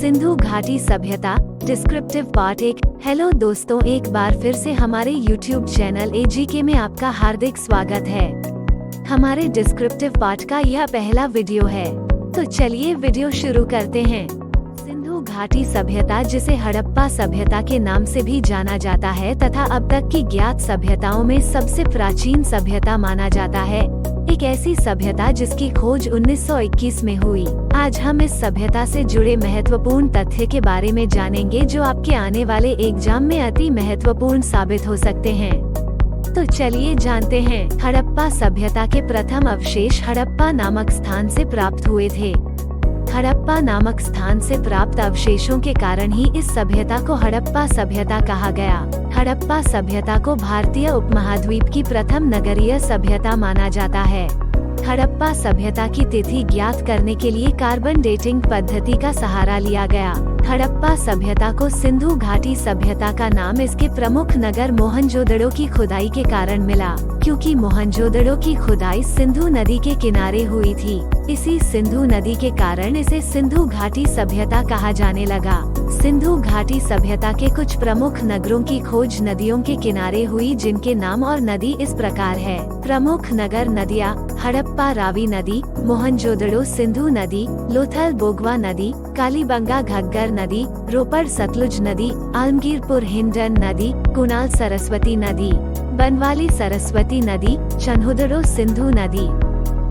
सिंधु घाटी सभ्यता descriptive part 1। Hello दोस्तों, एक बार फिर से हमारे यूट्यूब चैनल AGK में आपका हार्दिक स्वागत है। हमारे डिस्क्रिप्टिव पार्ट का यह पहला वीडियो है, तो चलिए वीडियो शुरू करते हैं। सिंधु घाटी सभ्यता, जिसे हड़प्पा सभ्यता के नाम से भी जाना जाता है तथा अब तक की ज्ञात सभ्यताओं में सबसे प्राचीन सभ्यता माना जाता है, एक ऐसी सभ्यता जिसकी खोज 1921 में हुई। आज हम इस सभ्यता से जुड़े महत्वपूर्ण तथ्य के बारे में जानेंगे जो आपके आने वाले एग्जाम में अति महत्वपूर्ण साबित हो सकते हैं। तो चलिए जानते हैं। हड़प्पा सभ्यता के प्रथम अवशेष हड़प्पा नामक स्थान से प्राप्त हुए थे। हड़प्पा नामक स्थान से प्राप्त अवशेषों के कारण ही इस सभ्यता को हड़प्पा सभ्यता कहा गया। हड़प्पा सभ्यता को भारतीय उपमहाद्वीप की प्रथम नगरीय सभ्यता माना जाता है। हड़प्पा सभ्यता की तिथि ज्ञात करने के लिए कार्बन डेटिंग पद्धति का सहारा लिया गया। हड़प्पा सभ्यता को सिंधु घाटी सभ्यता का नाम इसके प्रमुख नगर मोहनजोदड़ो की खुदाई के कारण मिला, क्योंकि मोहनजोदड़ो की खुदाई सिंधु नदी के किनारे हुई थी। इसी सिंधु नदी के कारण इसे सिंधु घाटी सभ्यता कहा जाने लगा। सिंधु घाटी सभ्यता के कुछ प्रमुख नगरों की खोज नदियों के किनारे हुई, जिनके नाम और नदी इस प्रकार है। प्रमुख नगर नदियाँ: हड़प्पा रावी नदी, मोहनजोदड़ो सिंधु नदी, लोथल बोगवा नदी, कालीबंगा घग्गर नदी, रोपड़ सतलुज नदी, आलमगीरपुर हिंडन नदी, कुणाल सरस्वती नदी, बनवाली सरस्वती नदी, चन्हुदड़ो सिंधु नदी।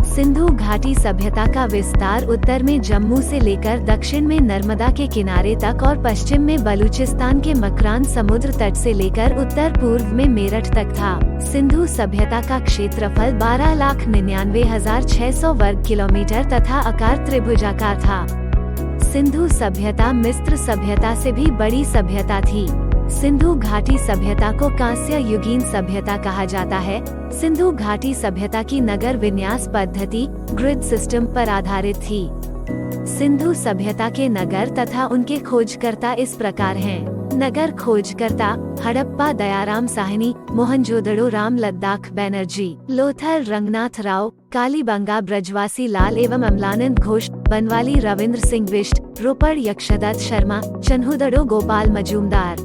सिंधु घाटी सभ्यता का विस्तार उत्तर में जम्मू से लेकर दक्षिण में नर्मदा के किनारे तक और पश्चिम में बलूचिस्तान के मकरान समुद्र तट से लेकर उत्तर पूर्व में मेरठ तक था। सिंधु सभ्यता का क्षेत्रफल 12,99,600 वर्ग किलोमीटर तथा आकार त्रिभुजाकार था। सिंधु सभ्यता मिस्र सभ्यता से भी बड़ी सभ्यता थी। सिंधु घाटी सभ्यता को कांस्य युगीन सभ्यता कहा जाता है। सिंधु घाटी सभ्यता की नगर विन्यास पद्धति ग्रिड सिस्टम पर आधारित थी। सिंधु सभ्यता के नगर तथा उनके खोजकर्ता इस प्रकार हैं। नगर खोजकर्ता: हड़प्पा दयाराम साहनी, मोहनजोदड़ो राम लद्दाख बैनर्जी, लोथल रंगनाथ राव, कालीबंगा ब्रजवासी लाल एवं अमलानंद घोष, बनवाली रविंद्र सिंह बिष्ट, रोपड़ यक्षदत्त शर्मा, चन्हुदड़ो गोपाल मजूमदार।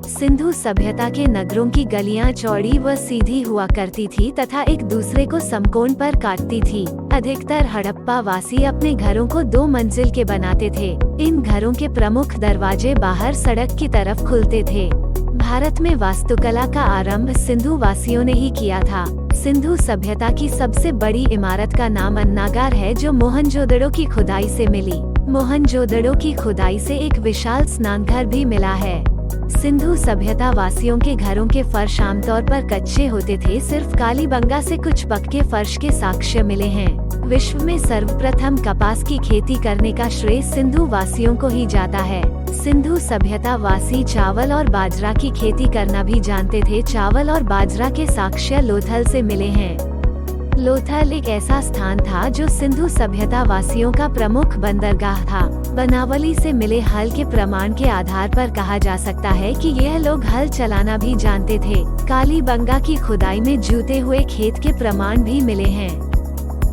सिंधु सभ्यता के नगरों की गलियां चौड़ी व सीधी हुआ करती थी तथा एक दूसरे को समकोण पर काटती थी। अधिकतर हड़प्पा वासी अपने घरों को 2 मंजिल के बनाते थे। इन घरों के प्रमुख दरवाजे बाहर सड़क की तरफ खुलते थे। भारत में वास्तुकला का आरंभ सिंधु वासियों ने ही किया था। सिंधु सभ्यता की सबसे बड़ी इमारत का नाम अन्नागार है, जो मोहनजोदड़ो की खुदाई से मिली। मोहनजोदड़ो की खुदाई से एक विशाल स्नानघर भी मिला है। सिंधु सभ्यता वासियों के घरों के फर्श आमतौर पर कच्चे होते थे। सिर्फ कालीबंगा से कुछ पक्के फर्श के साक्ष्य मिले हैं। विश्व में सर्वप्रथम कपास की खेती करने का श्रेय सिंधु वासियों को ही जाता है। सिंधु सभ्यता वासी चावल और बाजरा की खेती करना भी जानते थे। चावल और बाजरा के साक्ष्य लोथल से मिले हैं। लोथल एक ऐसा स्थान था जो सिंधु सभ्यता वासियों का प्रमुख बंदरगाह था। बनावली से मिले हल के प्रमाण के आधार पर कहा जा सकता है कि यह लोग हल चलाना भी जानते थे। कालीबंगा की खुदाई में जूते हुए खेत के प्रमाण भी मिले हैं।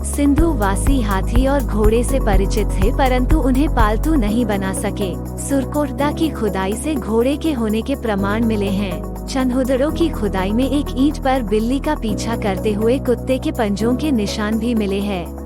सिंधु वासी हाथी और घोड़े से परिचित थे, परंतु उन्हें पालतू नहीं बना सके। सुरकोटदा की खुदाई से घोड़े के होने के प्रमाण मिले हैं। चन्हुदड़ो की खुदाई में एक ईंट पर बिल्ली का पीछा करते हुए कुत्ते के पंजों के निशान भी मिले हैं।